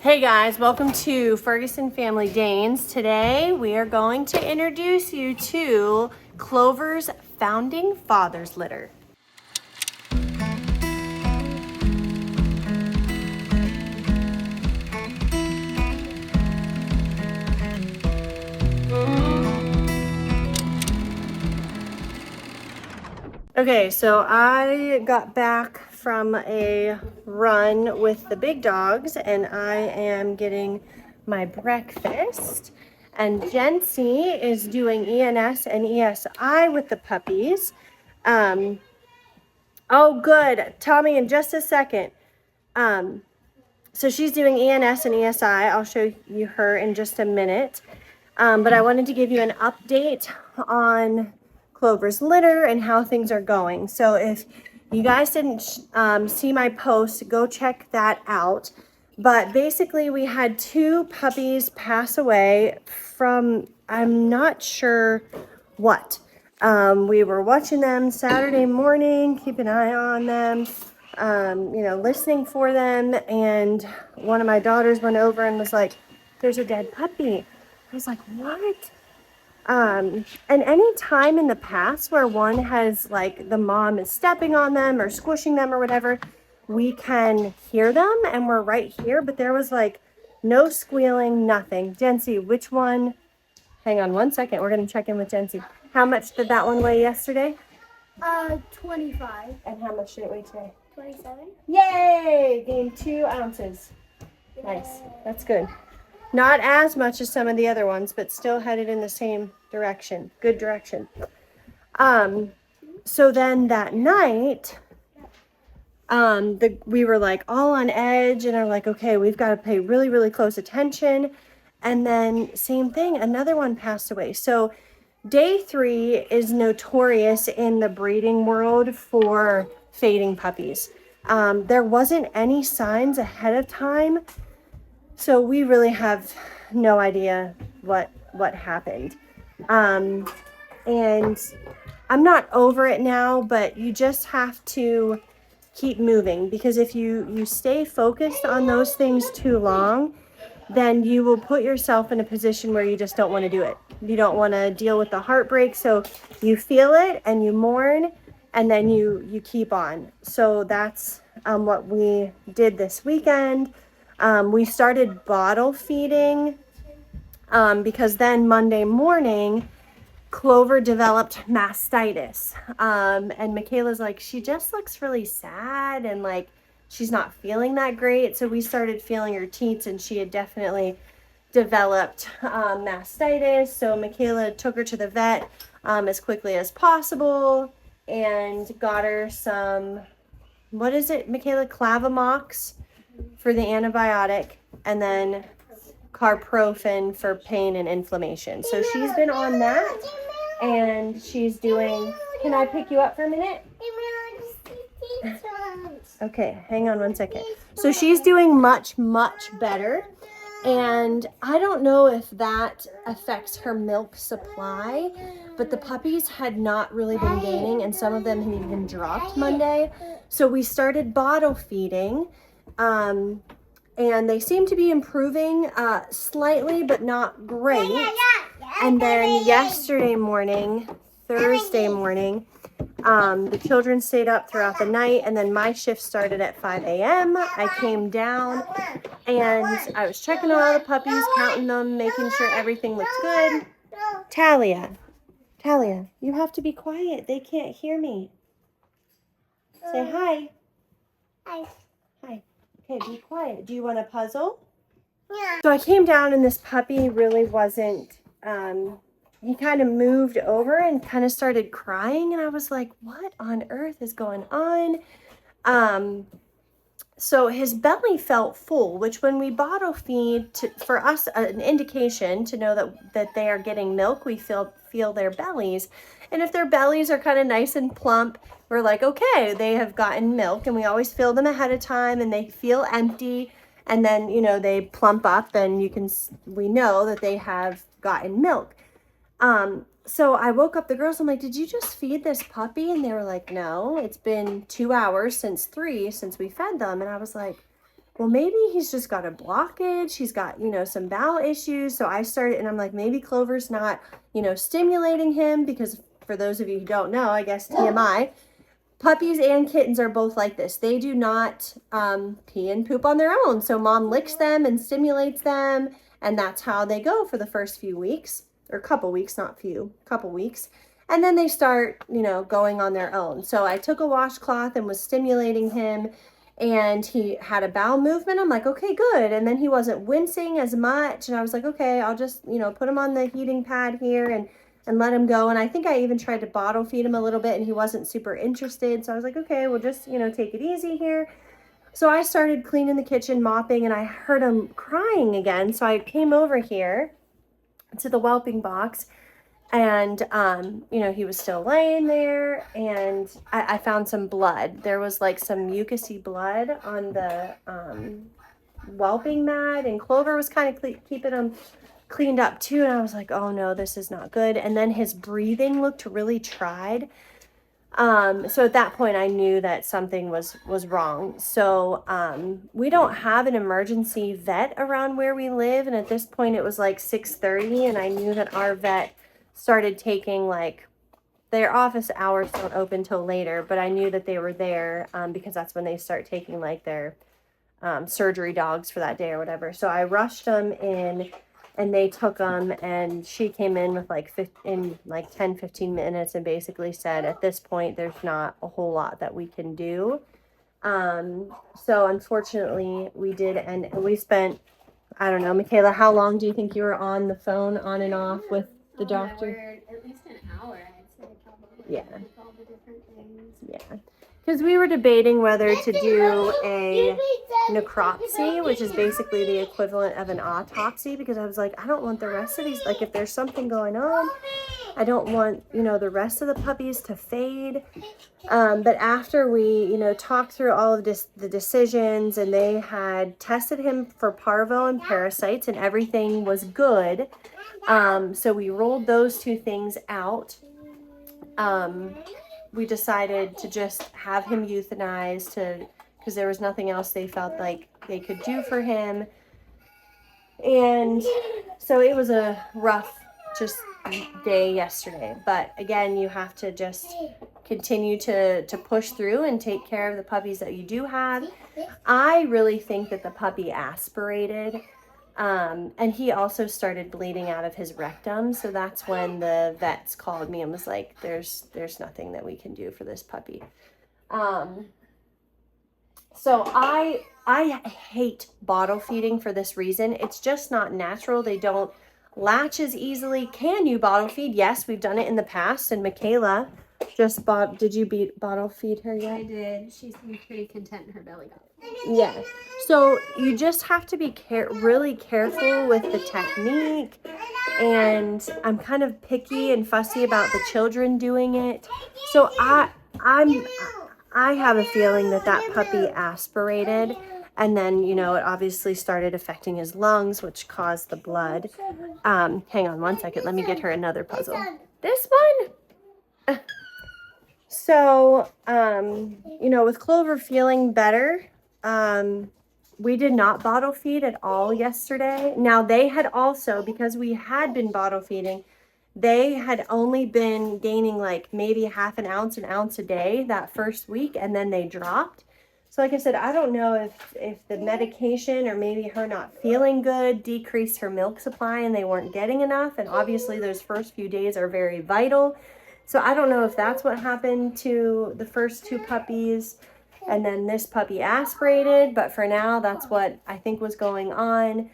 Hey guys, welcome to Ferguson Family Danes. Today we are going to introduce you to Clover's Founding Fathers litter. Okay, so I got back from a run with the big dogs and I am getting my breakfast. And Jency is doing ENS and ESI with the puppies. Oh, good. Tommy, in just a second. So she's doing ENS and ESI. I'll show you her in just a minute. But I wanted to give you an update on Clover's litter and how things are going. So if you guys didn't see my post, go check that out. But basically we had 2 puppies pass away from, I'm not sure what. We were watching them Saturday morning, keep an eye on them, listening for them. And one of my daughters went over and was like, "There's a dead puppy." I was like, "What?" And any time in the past where one has, like, the mom is stepping on them or squishing them or whatever, we can hear them and we're right here. But there was like no squealing, nothing. Jency, which one? Hang on one second. We're going to check in with Jency. How much did that one weigh yesterday? 25. And how much did it weigh today? 27. Yay! Gained 2 ounces. Nice. That's good. Not as much as some of the other ones, but still headed in the same direction. Good direction. So then that night, we were like all on edge and are like, okay, we've got to pay really, really close attention. And then same thing, another one passed away. So day 3 is notorious in the breeding world for fading puppies. There wasn't any signs ahead of time. So we really have no idea what happened. And I'm not over it now, but you just have to keep moving, because if you stay focused on those things too long, then you will put yourself in a position where you just don't want to do it. You don't want to deal with the heartbreak. So you feel it and you mourn, and then you keep on. So that's what we did this weekend. We started bottle feeding because then Monday morning, Clover developed mastitis. And Michaela's like, she just looks really sad and like she's not feeling that great. So we started feeling her teats, and she had definitely developed mastitis. So Michaela took her to the vet as quickly as possible and got her some, what is it, Michaela? Clavamox for the antibiotic, and then carprofen for pain and inflammation. So she's been on that, and she's doing, can I pick you up for a minute? Okay, hang on one second. So she's doing much, much better. And I don't know if that affects her milk supply, but the puppies had not really been gaining, and some of them had even dropped Monday. So we started bottle feeding, and they seem to be improving slightly, but not great. And then yesterday morning, Thursday morning, the children stayed up throughout the night, and then my shift started at 5 a.m. I came down and I was checking on all the puppies, counting them, making sure everything looks good. Talia, you have to be quiet. They can't hear me. Say hi. Hi. Hi. Okay, be quiet. Do you want a puzzle? Yeah. So I came down, and this puppy really wasn't, he kind of moved over and kind of started crying, and I was like, what on earth is going on? So his belly felt full, which when we bottle feed, for us, an indication to know that they are getting milk, we feel their bellies. And if their bellies are kind of nice and plump, we're like, okay, they have gotten milk, and we always fill them ahead of time, and they feel empty. And then, they plump up, and we know that they have gotten milk. So I woke up the girls. I'm like, did you just feed this puppy? And they were like, no, it's been 2 hours since we fed them. And I was like, well, maybe he's just got a blockage. He's got, some bowel issues. So I started, and I'm like, maybe Clover's not, stimulating him, because for those of you who don't know, I guess TMI, puppies and kittens are both like this. They do not pee and poop on their own. So mom licks them and stimulates them, and that's how they go for the first few weeks, or couple weeks, not few, couple weeks. And then they start, going on their own. So I took a washcloth and was stimulating him, and he had a bowel movement. I'm like, okay, good. And then he wasn't wincing as much. And I was like, okay, I'll just, put him on the heating pad here and let him go. And I think I even tried to bottle feed him a little bit, and he wasn't super interested. So I was like, okay, we'll just, take it easy here. So I started cleaning the kitchen, mopping, and I heard him crying again. So I came over here to the whelping box, and, he was still laying there, and I found some blood. There was like some mucousy blood on the whelping mat, and Clover was kind of keeping him cleaned up too. And I was like, oh no, this is not good. And then his breathing looked really tried. So at that point I knew that something was wrong. So, we don't have an emergency vet around where we live. And at this point it was like 6:30, and I knew that our vet started taking, like, their office hours don't open till later, but I knew that they were there, because that's when they start taking like their, surgery dogs for that day or whatever. So I rushed them in, and they took them, and she came in with in 10-15 minutes and basically said, at this point there's not a whole lot that we can do. So unfortunately we did, and we spent, I don't know, Michaela, how long do you think you were on the phone on and off with the doctor? At least an hour, I'd say, probably. Yeah. With all the different things. Yeah. Because we were debating whether to do a necropsy, which is basically the equivalent of an autopsy, because I was like, I don't want the rest of these, like, if there's something going on, I don't want, the rest of the puppies to fade. But after we, talked through all of the decisions, and they had tested him for parvo and parasites, and everything was good. So we rolled those two things out. We decided to just have him euthanized, because there was nothing else they felt like they could do for him. And so it was a rough just day yesterday. But again, you have to just continue to push through and take care of the puppies that you do have. I really think that the puppy aspirated. And he also started bleeding out of his rectum. So that's when the vets called me and was like, there's nothing that we can do for this puppy. So I hate bottle feeding for this reason. It's just not natural. They don't latch as easily. Can you bottle feed? Yes, we've done it in the past. And Michaela just did you bottle feed her yet? I did. She seemed pretty content in her belly button. Yeah. So you just have to be really careful with the technique. And I'm kind of picky and fussy about the children doing it. So I have a feeling that puppy aspirated, and then, it obviously started affecting his lungs, which caused the blood. Hang on one second. Let me get her another puzzle. This one? So, with Clover feeling better, we did not bottle feed at all yesterday. Now, they had also, because we had been bottle feeding, they had only been gaining like maybe half an ounce a day that first week, and then they dropped. So like I said, I don't know if the medication or maybe her not feeling good decreased her milk supply and they weren't getting enough. And obviously those first few days are very vital. So I don't know if that's what happened to the first two puppies, and then this puppy aspirated, but for now that's what I think was going on.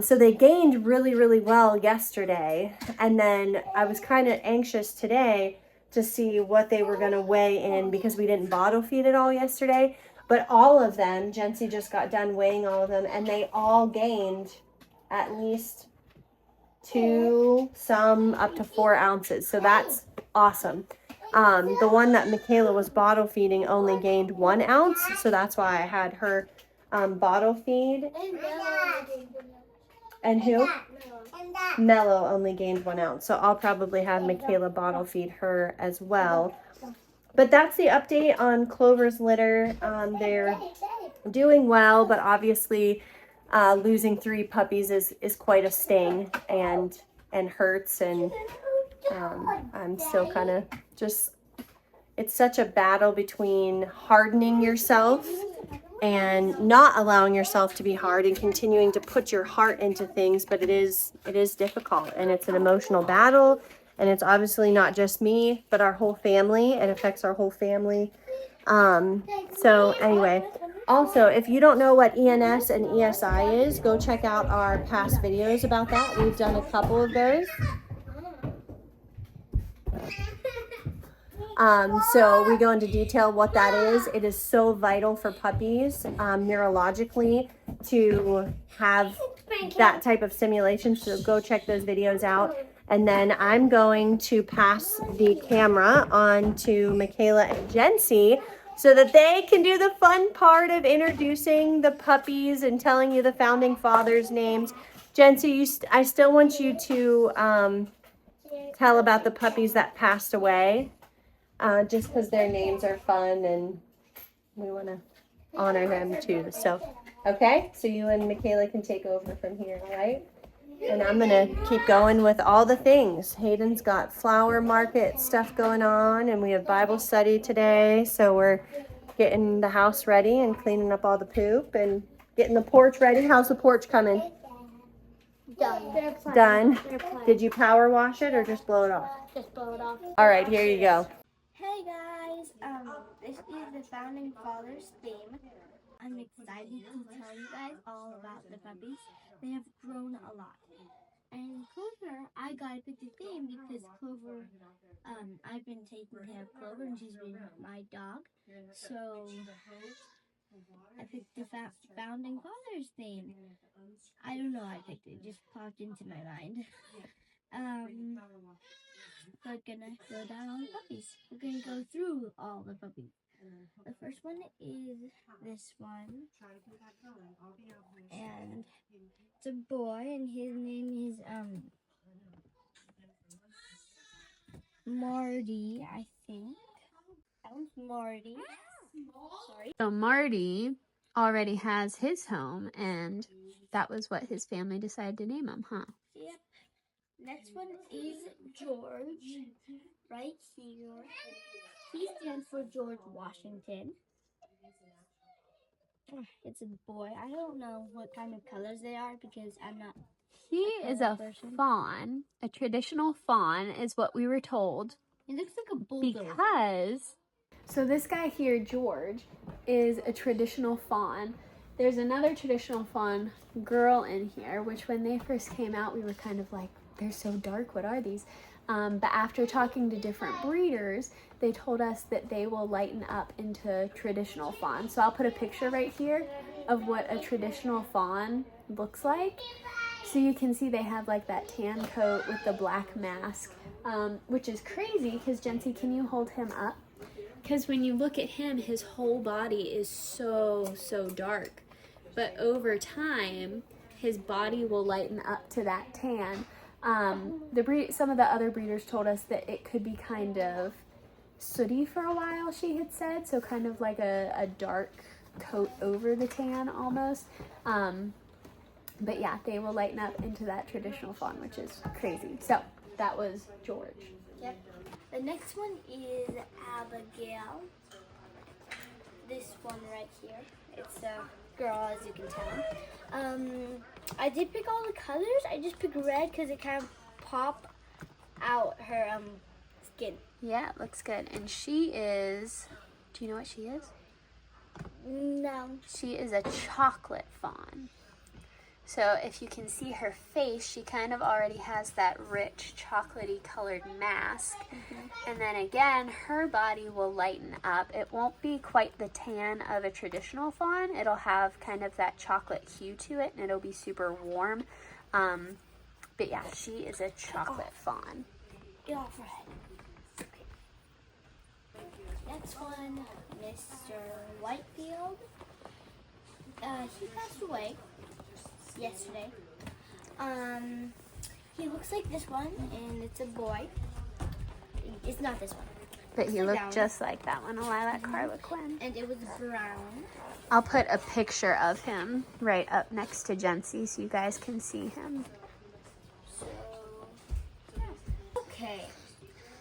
So they gained really, really well yesterday, and then I was kind of anxious today to see what they were going to weigh in, because we didn't bottle feed it all yesterday. But all of them, Jency just got done weighing all of them, and they all gained at least 2, some up to 4 ounces. So that's awesome. The one that Michaela was bottle feeding only gained 1 ounce. So that's why I had her bottle feed. And who? Mellow only gained 1 ounce. So I'll probably have Michaela bottle feed her as well. But that's the update on Clover's litter. doing well, but obviously losing 3 puppies is quite a sting and hurts, and I'm still kind of just, it's such a battle between hardening yourself and not allowing yourself to be hard and continuing to put your heart into things, but it is difficult, and it's an emotional battle, and it's obviously not just me, but our whole family. It affects our whole family. So anyway, also, if you don't know what ENS and ESI is, go check out our past videos about that. We've done a couple of those. So we go into detail what that is. It is so vital for puppies neurologically to have that type of stimulation. So go check those videos out. And then I'm going to pass the camera on to Michaela and Jency so that they can do the fun part of introducing the puppies and telling you the founding fathers' names. Jency, I still want you to tell about the puppies that passed away. Just because their names are fun and we want to honor them too. So, okay, so you and Michaela can take over from here, all right? And I'm going to keep going with all the things. Hayden's got flower market stuff going on, and we have Bible study today. So we're getting the house ready and cleaning up all the poop and getting the porch ready. How's the porch coming? Done. Did you power wash it or just blow it off? Just blow it off. All right, here you go. Hey guys, this is the Founding Fathers theme. I'm excited to tell you guys all about the puppies. They have grown a lot. And Clover, I gotta pick the theme because Clover, I've been taking care of Clover and she's been my dog. So I picked the Founding Fathers theme. I don't know how I picked it, just popped into my mind. We're gonna go down on the puppies. We're gonna go through all the puppies. The first one is this one, and it's a boy, and his name is Marty, I think. That one's Marty. Sorry. So Marty already has his home, and that was what his family decided to name him, huh? Yep. Next one is George, right here. He stands for George Washington. It's a boy. I don't know what kind of colors they are because I'm not. He is a fawn. A traditional fawn is what we were told. He looks like a bulldozer. Because, so this guy here, George, is a traditional fawn. There's another traditional fawn girl in here, which when they first came out, we were kind of like, they're so dark, what are these? But after talking to different breeders, they told us that they will lighten up into traditional fawn. So I'll put a picture right here of what a traditional fawn looks like. So you can see they have like that tan coat with the black mask, which is crazy because Jency, can you hold him up? Because when you look at him, his whole body is so dark. But over time, his body will lighten up to that tan. Some of the other breeders told us that it could be kind of sooty for a while, she had said. So kind of like a dark coat over the tan almost. But yeah, they will lighten up into that traditional fawn, which is crazy. So that was George. Yep. The next one is Abigail. This one right here. It's a girl, as you can tell. I did pick all the colors. I just picked red because it kind of pop out her skin. Yeah, it looks good. And she is, do you know what she is? No. She is a chocolate fawn. So if you can see her face, she kind of already has that rich chocolatey colored mask. Mm-hmm. And then again, her body will lighten up. It won't be quite the tan of a traditional fawn. It'll have kind of that chocolate hue to it, and it'll be super warm. But yeah, she is a chocolate fawn. Get off her head. Okay. Next one, Mr. Whitefield. He passed away yesterday. He looks like this one, and it's a boy. It's not this one. But he Upside looked down. just like that one, a lilac harlequin. And it was brown. I'll put a picture of him right up next to Jency so you guys can see him. So, yeah. Okay.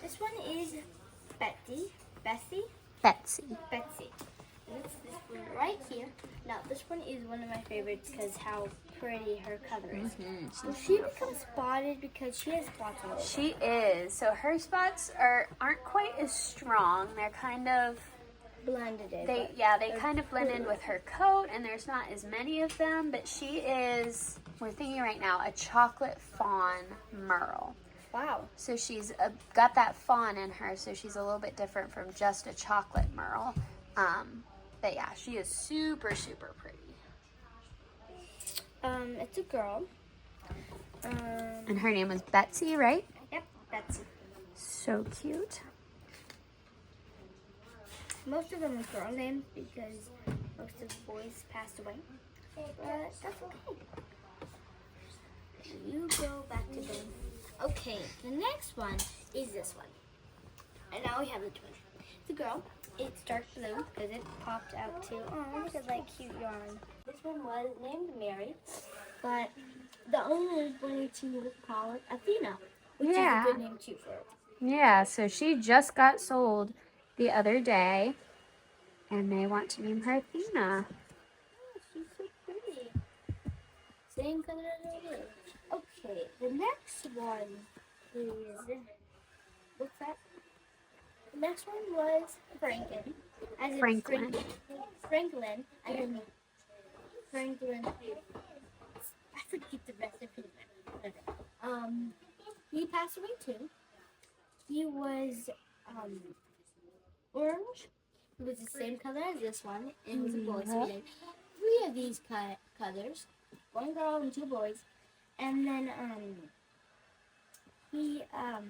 This one is Betsy. Betsy. Betsy. It's this one right here. Now, this one is one of my favorites because how pretty her color is. Will she become spotted because she has spots all over? She is. So her spots aren't quite as strong. They're kind of Blended in. they kind of blend in with her coat, and there's not as many of them. But she is. We're thinking right now a chocolate fawn merle. Wow. So she's got that fawn in her, so she's a little bit different from just a chocolate merle. But yeah, she is super, super pretty. It's a girl. And her name was Betsy, right? Yep, Betsy. So cute. Most of them are girl names because most of the boys passed away. But that's okay. You go back to them. Okay, the next one is this one. And now we have the twin. It's a girl. It's dark blue because it popped out too. Oh, look at that cute yarn. This one was named Mary, but the owners wanted to call it Athena, which is a good name too for it. Yeah, so she just got sold the other day, and they want to name her Athena. Oh, she's so pretty. Same color as her is. Okay, the next one is, what's that? The next one was Franklin. As in Franklin. Franklin. As in Franklin. I forget the rest of his name. He passed away too. He was orange. It was the same color as this one. It was a boy, so we did 3 of these colors. 1 girl and 2 boys. And then he So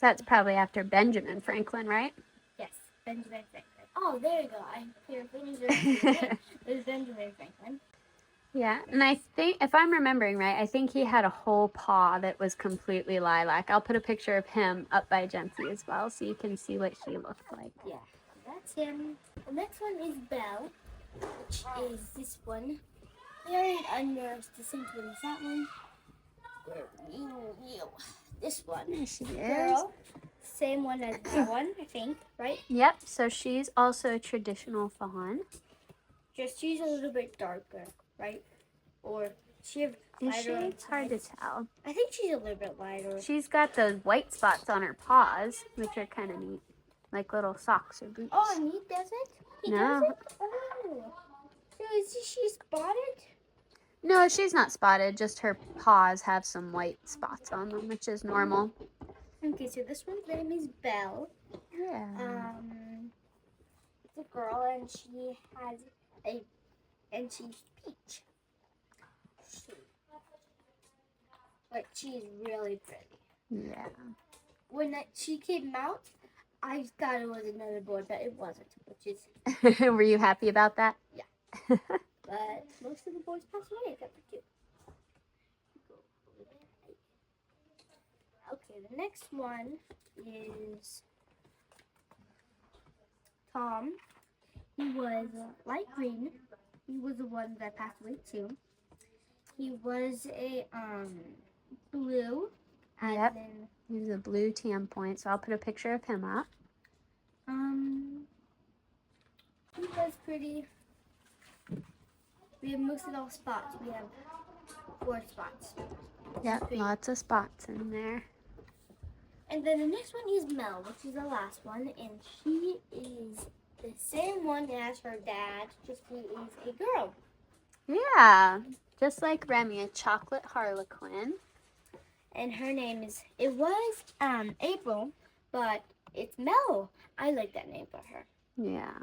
that's probably after Benjamin Franklin, right? yes, Benjamin Franklin. Oh, there you go. I hear it. There's Benjamin Franklin. Yeah, and I think, if I'm remembering right, I think he had a whole paw that was completely lilac. I'll put a picture of him up by Jency as well so you can see what he looked like. Yeah, that's him. The next one is Belle, which is this one. Very under the same color as that one. This one. There she is. Girl. Same one as that one, I think, right? Yep, so she's also a traditional fawn. Just she's a little bit darker, right? Or she have Is lighter she? on It's hard to sides. tell. I think she's a little bit lighter. She's got those white spots on her paws, which are kind of neat, like little socks or boots. Oh, and he doesn't? He No. doesn't? Oh. So is she spotted? No, she's not spotted, just her paws have some white spots on them, which is normal. Okay, so this one's name is Belle. Yeah. It's a girl and she has she's peach. But she's really pretty. Yeah. When she came out, I thought it was another boy, but it wasn't, which is, Were you happy about that? Yeah. But most of the boys passed away except for 2. Okay, the next one is Tom. He was light green. He was the one that passed away too. He was a blue. And Yep. then He was a blue tan point, so I'll put a picture of him up. he was pretty. We have mostly all spots. We have 4 spots. Yep, lots of spots in there. And then the next one is Mel, which is the last one, and she is the same one as her dad, just she is a girl. Yeah, just like Remy, a chocolate harlequin. And her name is, it was April, but it's Mel. I like that name for her. Yeah.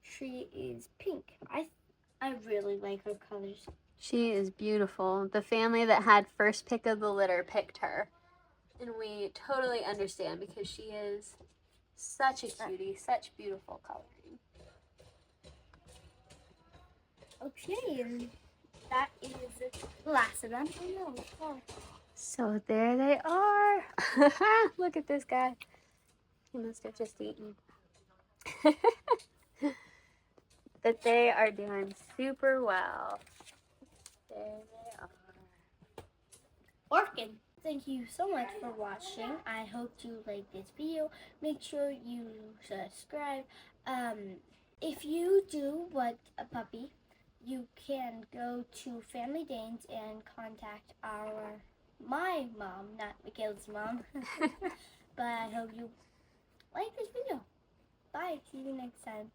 She is pink. I really like her colors. She is beautiful. The family that had first pick of the litter picked her. And we totally understand because she is such a cutie, such beautiful coloring. Okay, and that is the last of them. Oh, no. So there they are. Look at this guy. He must have just eaten. But they are doing super well. There they are. Orkin. Thank you so much for watching. I hope you like this video. Make sure you subscribe. If you do want a puppy, you can go to Family Danes and contact my mom, not Michaela's mom. But I hope you like this video. Bye. See you next time.